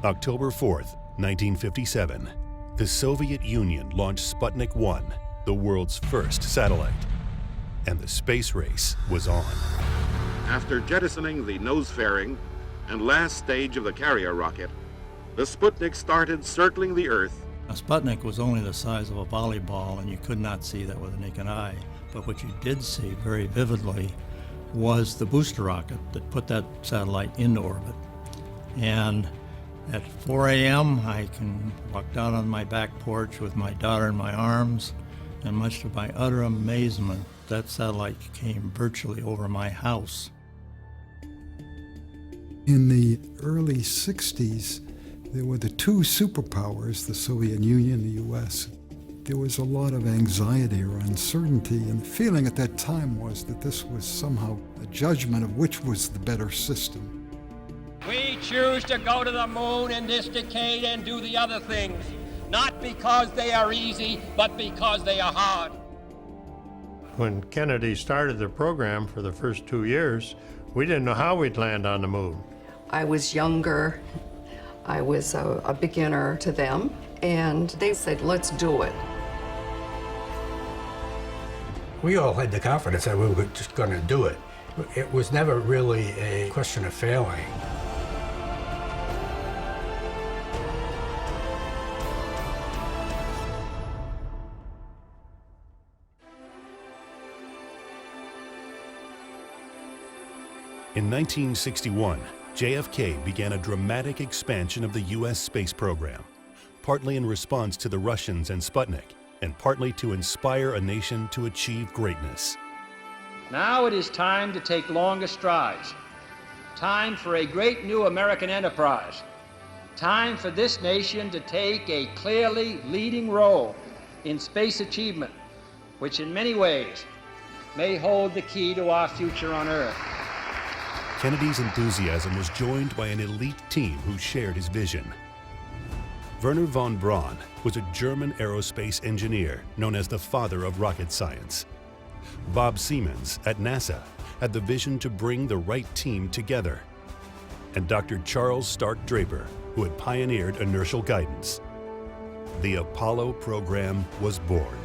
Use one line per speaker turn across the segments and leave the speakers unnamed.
October 4th, 1957, the Soviet Union launched Sputnik 1, the world's first satellite. And the space race was on.
After jettisoning the nose fairing and last stage of the carrier rocket, the Sputnik started circling the Earth.
A Sputnik was only the size of a volleyball, and you could not see that with a naked eye. But what you did see very vividly was the booster rocket that put that satellite into orbit. And at 4 a.m., I can walk down on my back porch with my daughter in my arms, and much to my utter amazement, that satellite came virtually over my house.
In the early 60s, there were the two superpowers, the Soviet Union and the US. There was a lot of anxiety or uncertainty, and the feeling at that time was that this was somehow a judgment of which was the better system.
We choose to go to the moon in this decade and do the other things, not because they are easy, but because they are hard.
When Kennedy started the program for the first 2 years, we didn't know how we'd land on the moon.
I was younger. I was a beginner to them, and they said, let's do it.
We all had the confidence that we were just going to do it. It was never really a question of failing.
In 1961, JFK began a dramatic expansion of the U.S. space program, partly in response to the Russians and Sputnik, and partly to inspire a nation to achieve greatness.
Now it is time to take longer strides. Time for a great new American enterprise. Time for this nation to take a clearly leading role in space achievement, which in many ways may hold the key to our future on Earth.
Kennedy's enthusiasm was joined by an elite team who shared his vision. Werner von Braun was a German aerospace engineer known as the father of rocket science. Bob Siemens at NASA had the vision to bring the right team together. And Dr. Charles Stark Draper, who had pioneered inertial guidance. The Apollo program was born.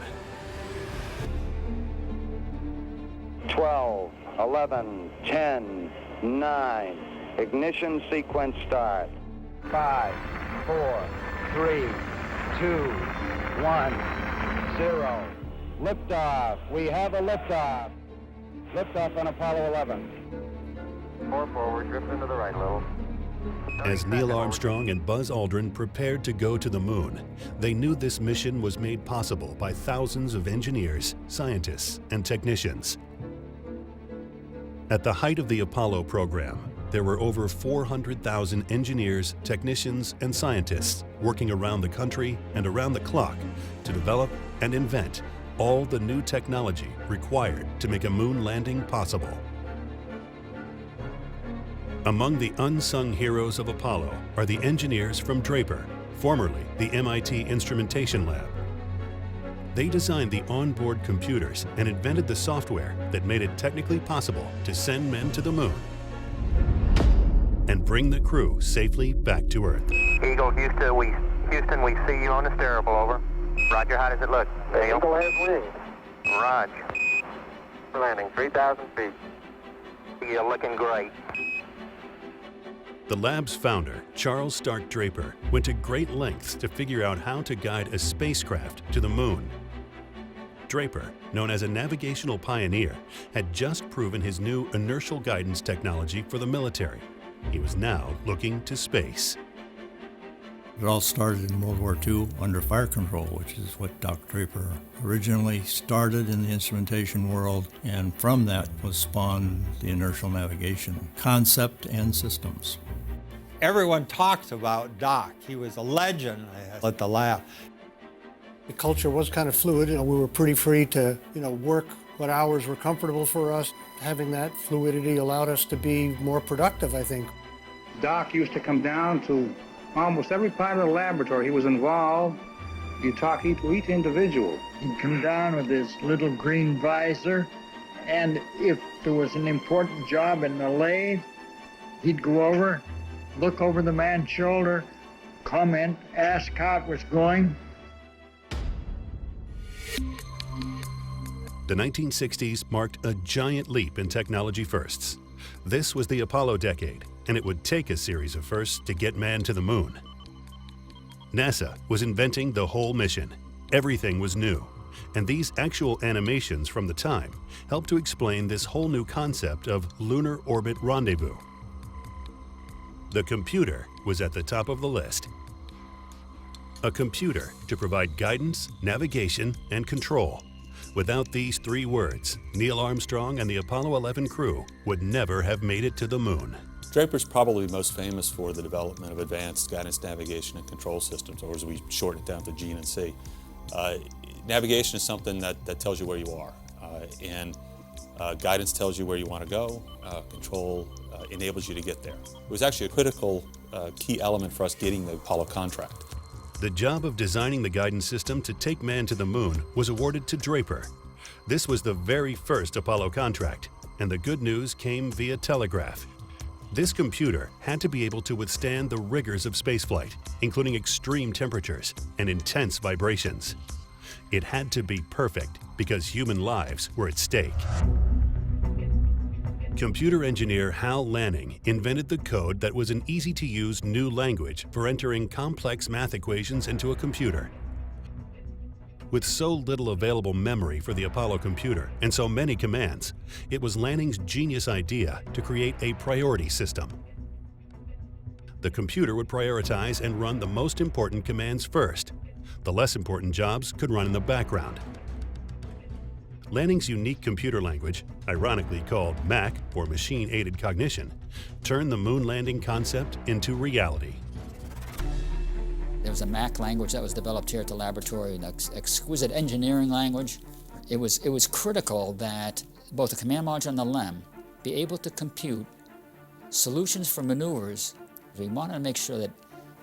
12, 11, 10, 9. Ignition sequence start. 5, 4, 3, 2, 1, 0. Liftoff. We have a liftoff. Liftoff on Apollo 11. 4 forward, drifting to the right a little.
As Neil Armstrong and Buzz Aldrin prepared to go to the moon, they knew this mission was made possible by thousands of engineers, scientists, and technicians. At the height of the Apollo program, there were over 400,000 engineers, technicians, and scientists working around the country and around the clock to develop and invent all the new technology required to make a moon landing possible. Among the unsung heroes of Apollo are the engineers from Draper, formerly the MIT Instrumentation Lab. They designed the onboard computers and invented the software that made it technically possible to send men to the moon and bring the crew safely back to Earth.
Eagle, Houston, we see you on the steerable, over. Roger, how does it look?
Eagle has wings.
Roger. Landing 3,000 feet. You're looking great.
The lab's founder, Charles Stark Draper, went to great lengths to figure out how to guide a spacecraft to the moon. Draper, known as a navigational pioneer, had just proven his new inertial guidance technology for the military. He was now looking to space.
It all started in World War II under fire control, which is what Dr. Draper originally started in the instrumentation world, and from that was spawned the inertial navigation concept and systems.
Everyone talked about Doc. He was a legend at the lab.
The culture was kind of fluid. We were pretty free to, work what hours were comfortable for us. Having that fluidity allowed us to be more productive, I think.
Doc used to come down to almost every part of the laboratory. He was involved. You talk to each individual.
He'd come down with his little green visor, and if there was an important job in the lathe, he'd go over, look over the man's shoulder, comment, ask how it was going.
The 1960s marked a giant leap in technology firsts. This was the Apollo decade, and it would take a series of firsts to get man to the moon. NASA was inventing the whole mission. Everything was new, and these actual animations from the time helped to explain this whole new concept of lunar orbit rendezvous. The computer was at the top of the list. A computer to provide guidance, navigation, and control. Without these three words, Neil Armstrong and the Apollo 11 crew would never have made it to the moon.
Draper's probably most famous for the development of advanced guidance, navigation, and control systems, or as we shorten it down to G&C. Navigation is something that tells you where you are, and guidance tells you where you want to go. Control enables you to get there. It was actually a critical key element for us getting the Apollo contract.
The job of designing the guidance system to take man to the moon was awarded to Draper. This was the very first Apollo contract, and the good news came via telegraph. This computer had to be able to withstand the rigors of spaceflight, including extreme temperatures and intense vibrations. It had to be perfect because human lives were at stake. Computer engineer Hal Lanning invented the code that was an easy-to-use new language for entering complex math equations into a computer. With so little available memory for the Apollo computer and so many commands, it was Lanning's genius idea to create a priority system. The computer would prioritize and run the most important commands first. The less important jobs could run in the background. Lanning's unique computer language, ironically called MAC, or Machine-Aided Cognition, turned the moon landing concept into reality.
There was a MAC language that was developed here at the laboratory, an exquisite engineering language. It was critical that both the command module and the LEM be able to compute solutions for maneuvers. We wanted to make sure that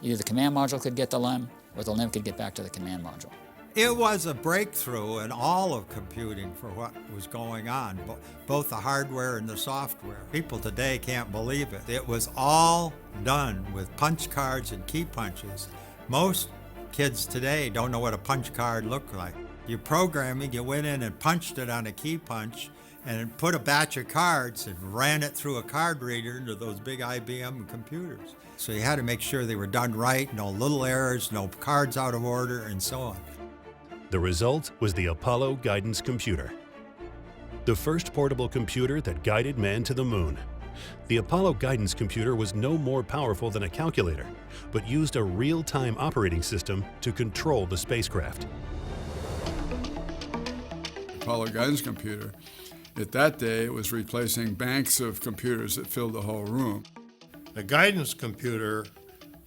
either the command module could get the LEM or the LEM could get back to the command module.
It was a breakthrough in all of computing for what was going on, both the hardware and the software. People today can't believe it. It was all done with punch cards and key punches. Most kids today don't know what a punch card looked like. You programming, you went in and punched it on a key punch and put a batch of cards and ran it through a card reader into those big IBM computers. So you had to make sure they were done right, no little errors, no cards out of order, and so on.
The result was the Apollo Guidance Computer, the first portable computer that guided man to the moon. The Apollo Guidance Computer was no more powerful than a calculator, but used a real-time operating system to control the spacecraft.
Apollo Guidance Computer, at that day, it was replacing banks of computers that filled the whole room.
The guidance computer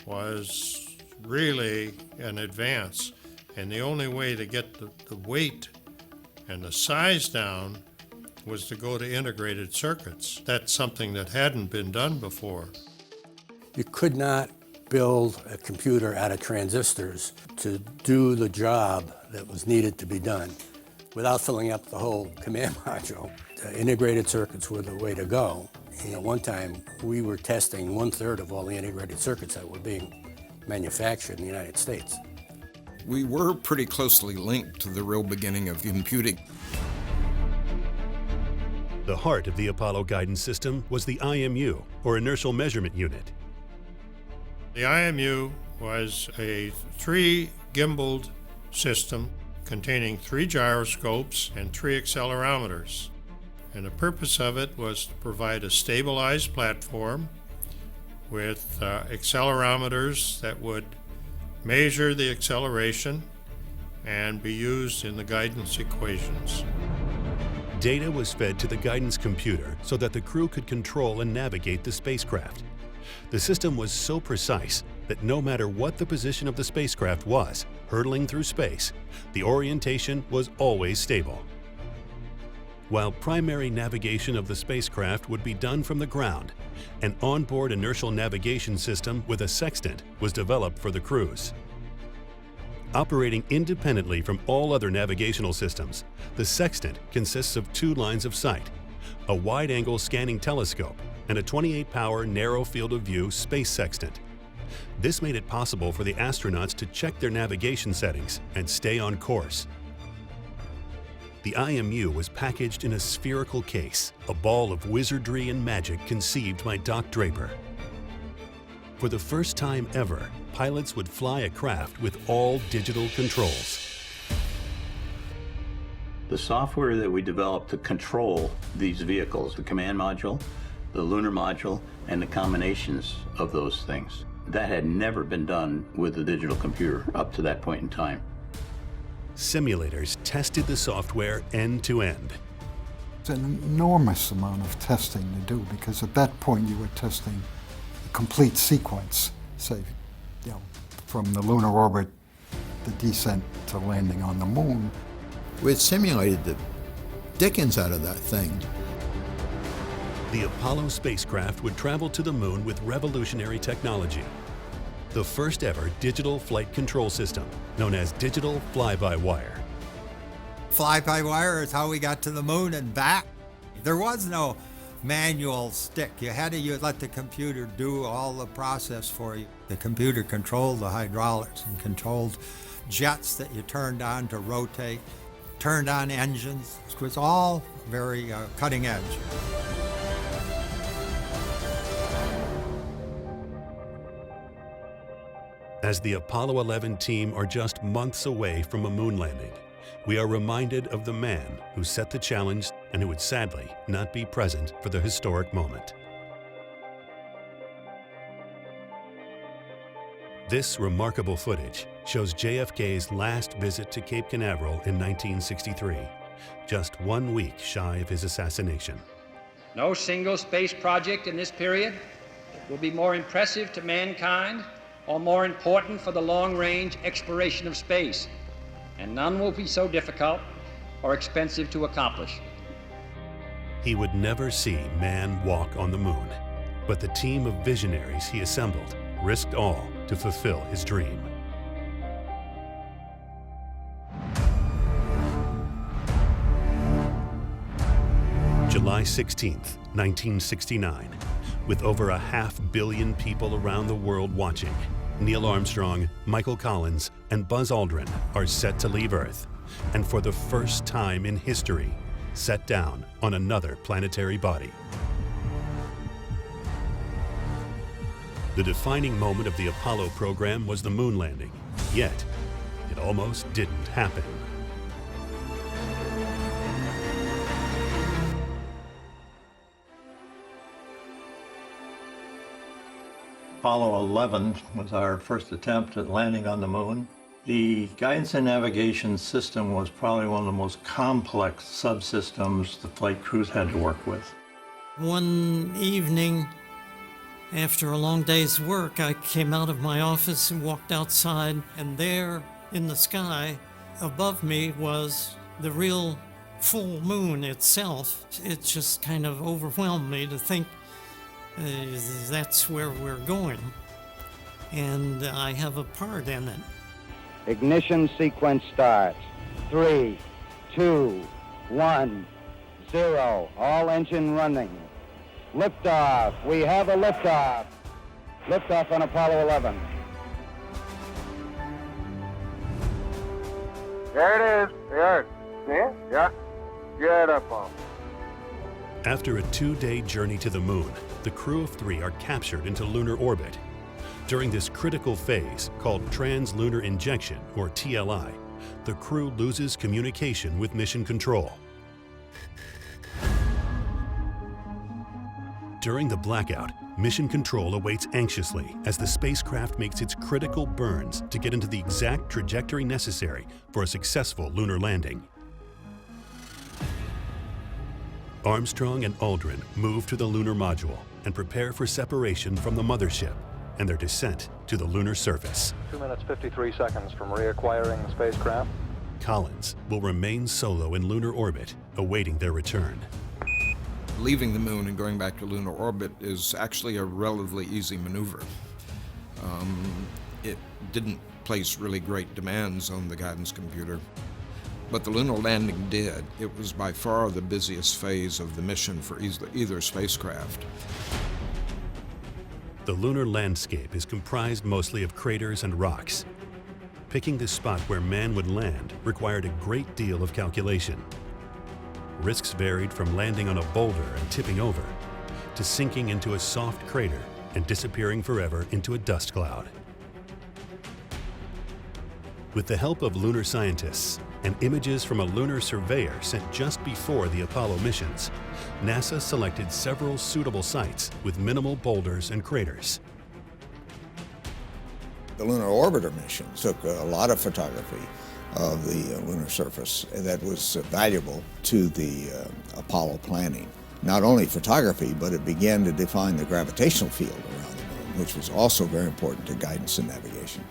was really an advance. And the only way to get the weight and the size down was to go to integrated circuits. That's something that hadn't been done before.
You could not build a computer out of transistors to do the job that was needed to be done without filling up the whole command module. Integrated circuits were the way to go. And at one time, we were testing 1/3 of all the integrated circuits that were being manufactured in the United States.
We were pretty closely linked to the real beginning of computing.
The heart of the Apollo guidance system was the IMU, or Inertial Measurement Unit.
The IMU was a 3-gimbaled system containing 3 gyroscopes and 3 accelerometers. And the purpose of it was to provide a stabilized platform with accelerometers that would measure the acceleration and be used in the guidance equations.
Data was fed to the guidance computer so that the crew could control and navigate the spacecraft. The system was so precise that no matter what the position of the spacecraft was, hurtling through space, the orientation was always stable. While primary navigation of the spacecraft would be done from the ground, an onboard inertial navigation system with a sextant was developed for the crews. Operating independently from all other navigational systems, the sextant consists of 2 lines of sight, a wide-angle scanning telescope, and a 28-power narrow field of view space sextant. This made it possible for the astronauts to check their navigation settings and stay on course. The IMU was packaged in a spherical case, a ball of wizardry and magic conceived by Doc Draper. For the first time ever, pilots would fly a craft with all digital controls.
The software that we developed to control these vehicles, the command module, the lunar module, and the combinations of those things, that had never been done with a digital computer up to that point in time.
Simulators tested the software end to end.
It's an enormous amount of testing to do, because at that point you were testing a complete sequence, say, from the lunar orbit, the descent to landing on the moon.
We had simulated the dickens out of that thing.
The Apollo spacecraft would travel to the moon with revolutionary technology. The first ever digital flight control system, known as digital fly-by-wire.
Fly-by-wire is how we got to the moon and back. There was no manual stick. You let the computer do all the process for you. The computer controlled the hydraulics and controlled jets that you turned on to rotate, turned on engines. It was all very cutting edge.
As the Apollo 11 team are just months away from a moon landing, we are reminded of the man who set the challenge and who would sadly not be present for the historic moment. This remarkable footage shows JFK's last visit to Cape Canaveral in 1963, just 1 week shy of his assassination.
No single space project in this period will be more impressive to mankind or more important for the long-range exploration of space, and none will be so difficult or expensive to accomplish.
He would never see man walk on the moon, but the team of visionaries he assembled risked all to fulfill his dream. July 16th, 1969. With over 500 million people around the world watching, Neil Armstrong, Michael Collins, and Buzz Aldrin are set to leave Earth, and for the first time in history, set down on another planetary body. The defining moment of the Apollo program was the moon landing, yet it almost didn't happen.
Apollo 11 was our first attempt at landing on the moon. The guidance and navigation system was probably one of the most complex subsystems the flight crews had to work with.
One evening, after a long day's work, I came out of my office and walked outside, and there in the sky above me was the real full moon itself. It just kind of overwhelmed me to think that's where we're going, and I have a part in it.
Ignition sequence starts. 3, 2, 1, 0. All engine running. Liftoff. We have a liftoff. Liftoff on Apollo 11.
There it is. There. Yeah? Yeah. Get up on.
After a 2-day journey to the moon, the crew of 3 are captured into lunar orbit. During this critical phase, called trans-lunar injection, or TLI, the crew loses communication with mission control. During the blackout, mission control awaits anxiously as the spacecraft makes its critical burns to get into the exact trajectory necessary for a successful lunar landing. Armstrong and Aldrin move to the lunar module and prepare for separation from the mothership and their descent to the lunar surface.
2 minutes 53 seconds from reacquiring the spacecraft.
Collins will remain solo in lunar orbit, awaiting their return.
Leaving the moon and going back to lunar orbit is actually a relatively easy maneuver. It didn't place really great demands on the guidance computer, but the lunar landing did. It was by far the busiest phase of the mission for either spacecraft.
The lunar landscape is comprised mostly of craters and rocks. Picking the spot where man would land required a great deal of calculation. Risks varied from landing on a boulder and tipping over, to sinking into a soft crater and disappearing forever into a dust cloud. With the help of lunar scientists and images from a lunar surveyor sent just before the Apollo missions, NASA selected several suitable sites with minimal boulders and craters.
The lunar orbiter mission took a lot of photography of the lunar surface that was valuable to the Apollo planning. Not only photography, but it began to define the gravitational field around the moon, which was also very important to guidance and navigation.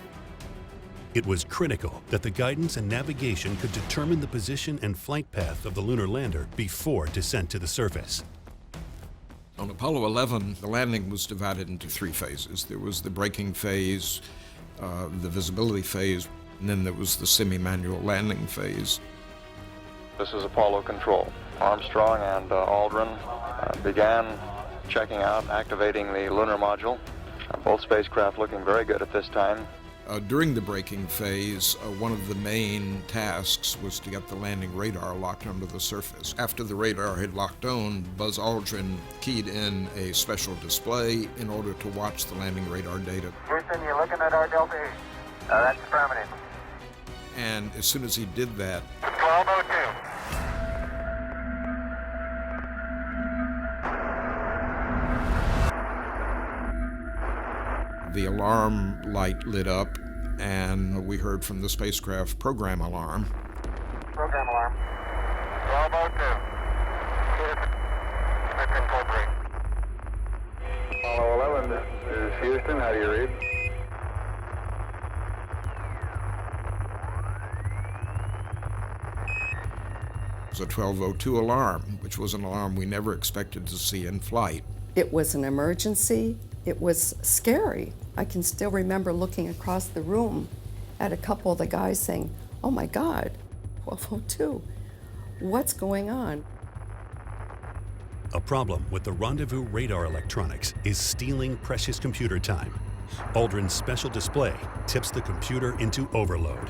It was critical that the guidance and navigation could determine the position and flight path of the lunar lander before descent to the surface.
On Apollo 11, the landing was divided into 3 phases. There was the braking phase, the visibility phase, and then there was the semi-manual landing phase.
This is Apollo Control. Armstrong and Aldrin began checking out and activating the lunar module. Both spacecraft looking very good at this time.
During the braking phase, one of the main tasks was to get the landing radar locked onto the surface. After the radar had locked on, Buzz Aldrin keyed in a special display in order to watch the landing radar data.
Houston, you're looking at our Delta 8. That's affirmative.
And as soon as he did that,
1202.
the alarm light lit up, and we heard from the spacecraft program alarm.
Program alarm. 1202. Let's incorporate.
Apollo 11, this is Houston. How do you read?
It was a 1202 alarm, which was an alarm we never expected to see in flight.
It was an emergency. It was scary. I can still remember looking across the room at a couple of the guys saying, "Oh my God, 1202, what's going on?"
A problem with the rendezvous radar electronics is stealing precious computer time. Aldrin's special display tips the computer into overload.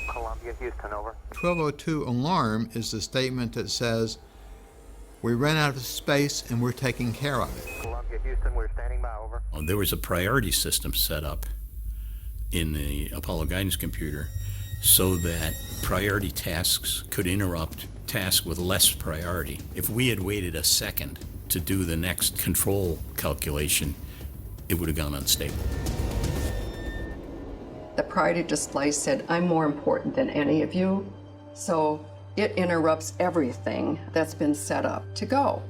Columbia, Houston, over.
1202 alarm is the statement that says, "We ran out of space and we're taking care of it."
Columbia, Houston, we're standing by, over.
There was a priority system set up in the Apollo guidance computer so that priority tasks could interrupt tasks with less priority. If we had waited a second to do the next control calculation, it would have gone unstable.
The priority display said, "I'm more important than any of you," so it interrupts everything that's been set up to go.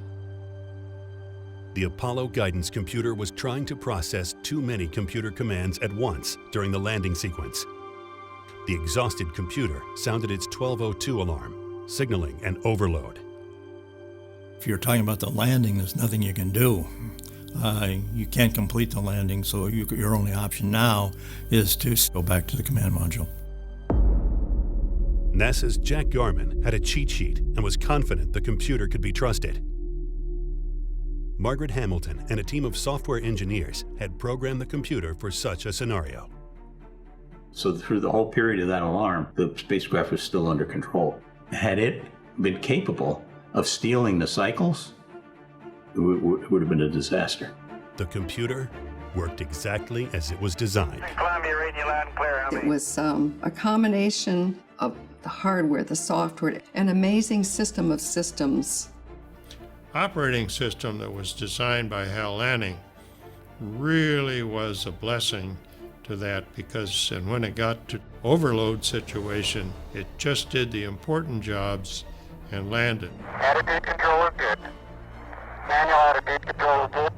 The Apollo guidance computer was trying to process too many computer commands at once during the landing sequence. The exhausted computer sounded its 1202 alarm, signaling an overload.
If you're talking about the landing, there's nothing you can do. You can't complete the landing, so your only option now is to go back to the command module.
NASA's Jack Garman had a cheat sheet and was confident the computer could be trusted. Margaret Hamilton and a team of software engineers had programmed the computer for such a scenario.
So through the whole period of that alarm, the spacecraft was still under control. Had it been capable of stealing the cycles, it would have been a disaster.
The computer worked exactly as it was designed.
Columbia, reading you loud and clear. How many?
It was a combination of the hardware, the software, an amazing system of systems.
Operating system that was designed by Hal Lanning really was a blessing to that, because and when it got to overload situation, it just did the important jobs and landed.
Attitude control is good. Manual attitude control is good.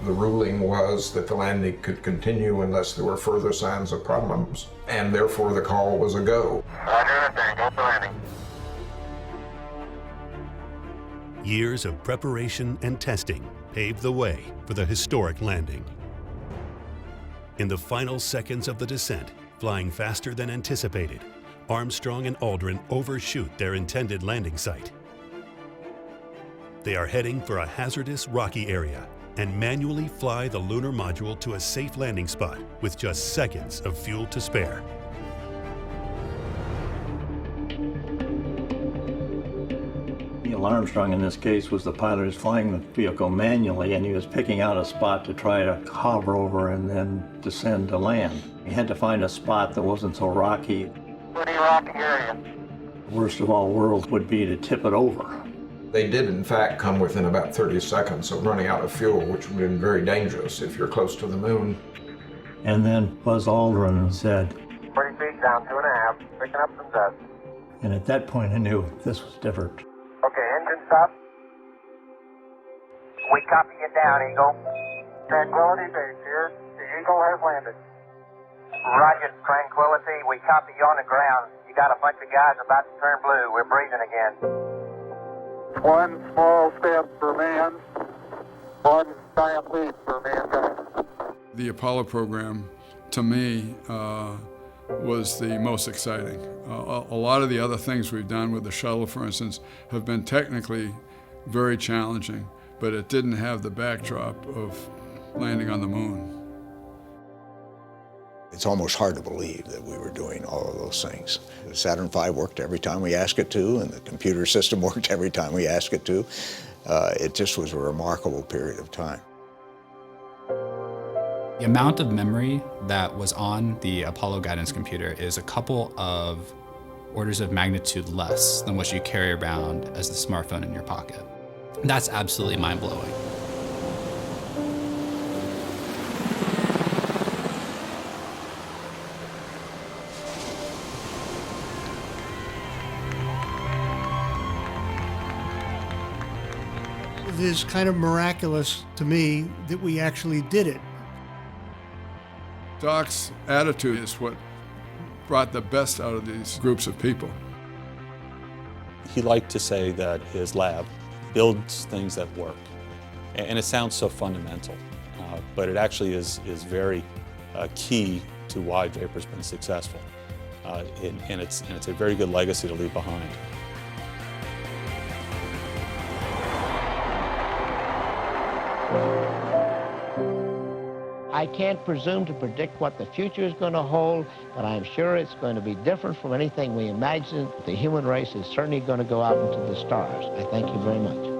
The ruling was that the landing could continue unless there were further signs of problems, and therefore the call was a go.
Roger, understand. Go for landing.
Years of preparation and testing paved the way for the historic landing. In the final seconds of the descent, flying faster than anticipated, Armstrong and Aldrin overshoot their intended landing site. They are heading for a hazardous rocky area and manually fly the lunar module to a safe landing spot with just seconds of fuel to spare.
Neil Armstrong in this case was the pilot who was flying the vehicle manually, and he was picking out a spot to try to hover over and then descend to land. He had to find a spot that wasn't so rocky.
Pretty rocky area.
Worst of all worlds would be to tip it over.
They did, in fact, come within about 30 seconds of running out of fuel, which would have been very dangerous if you're close to the moon.
And then Buzz Aldrin said,
40 feet down, 2.5, picking up some dust.
and at that point I knew this was different.
Okay, engine stop. We copy you down, Eagle. Tranquility Base here. The Eagle has landed. Roger, Tranquility. We copy you on the ground. You got a bunch of guys about to turn blue. We're breathing again.
One small step for man, one giant leap for mankind.
The Apollo program, to me, was the most exciting. A lot of the other things we've done with the shuttle, for instance, have been technically very challenging, but it didn't have the backdrop of landing on the moon.
It's almost hard to believe that we were doing all of those things. The Saturn V worked every time we asked it to, and the computer system worked every time we asked it to. It just was a remarkable period of time.
The amount of memory that was on the Apollo guidance computer is a couple of orders of magnitude less than what you carry around as the smartphone in your pocket. That's absolutely mind-blowing.
It is kind of miraculous to me that we actually did it.
Doc's attitude is what brought the best out of these groups of people.
He liked to say that his lab builds things that work. And it sounds so fundamental, but it actually is very key to why Vapor's been successful. And it's a very good legacy to leave behind.
I can't presume to predict what the future is going to hold, but I'm sure it's going to be different from anything we imagined. The human race is certainly going to go out into the stars. I thank you very much.